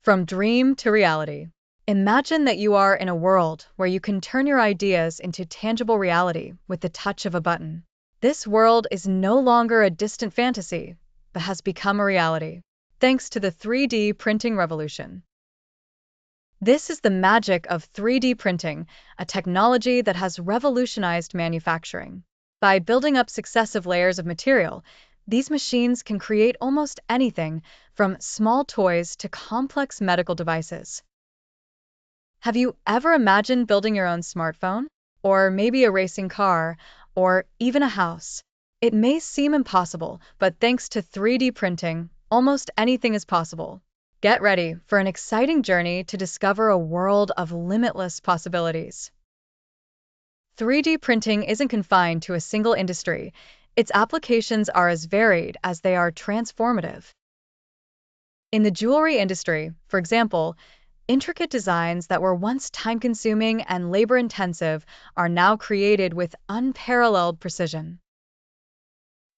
From dream to reality. Imagine that you are in a world where you can turn your ideas into tangible reality with the touch of a button. This world is no longer a distant fantasy, but has become a reality, thanks to the 3D printing revolution. This is the magic of 3D printing, a technology that has revolutionized manufacturing. By building up successive layers of material, these machines can create almost anything, from small toys to complex medical devices. Have you ever imagined building your own smartphone? Or maybe a racing car? Or even a house? It may seem impossible, but thanks to 3D printing, almost anything is possible. Get ready for an exciting journey to discover a world of limitless possibilities. 3D printing isn't confined to a single industry. Its applications are as varied as they are transformative. In the jewelry industry, for example, intricate designs that were once time-consuming and labor-intensive are now created with unparalleled precision.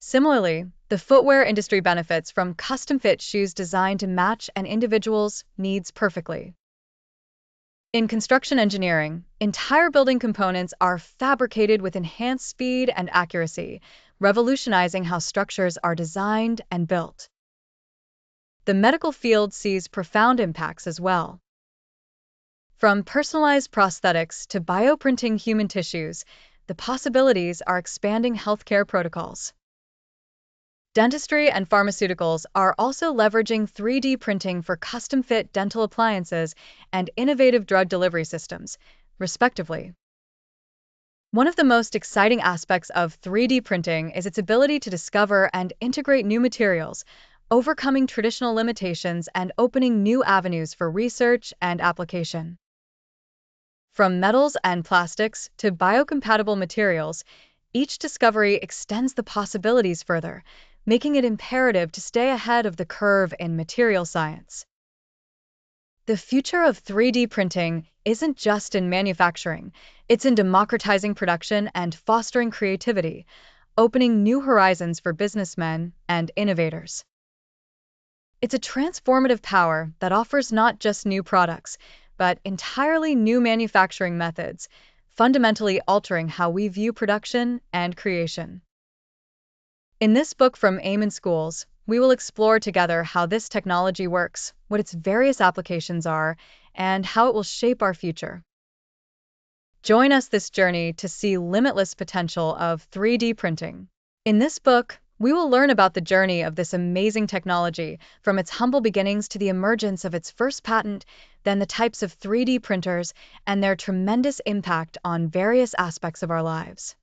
Similarly, the footwear industry benefits from custom-fit shoes designed to match an individual's needs perfectly. In construction engineering, entire building components are fabricated with enhanced speed and accuracy, revolutionizing how structures are designed and built. The medical field sees profound impacts as well. From personalized prosthetics to bioprinting human tissues, the possibilities are expanding healthcare protocols. Dentistry and pharmaceuticals are also leveraging 3D printing for custom-fit dental appliances and innovative drug delivery systems, respectively. One of the most exciting aspects of 3D printing is its ability to discover and integrate new materials, overcoming traditional limitations and opening new avenues for research and application. From metals and plastics to biocompatible materials, each discovery extends the possibilities further, making it imperative to stay ahead of the curve in material science. The future of 3D printing isn't just in manufacturing, it's in democratizing production and fostering creativity, opening new horizons for businessmen and innovators. It's a transformative power that offers not just new products, but entirely new manufacturing methods, fundamentally altering how we view production and creation. In this book from Amen Schools, we will explore together how this technology works, what its various applications are, and how it will shape our future. Join us this journey to see limitless potential of 3D printing. In this book, we will learn about the journey of this amazing technology, from its humble beginnings to the emergence of its first patent, then the types of 3D printers, and their tremendous impact on various aspects of our lives.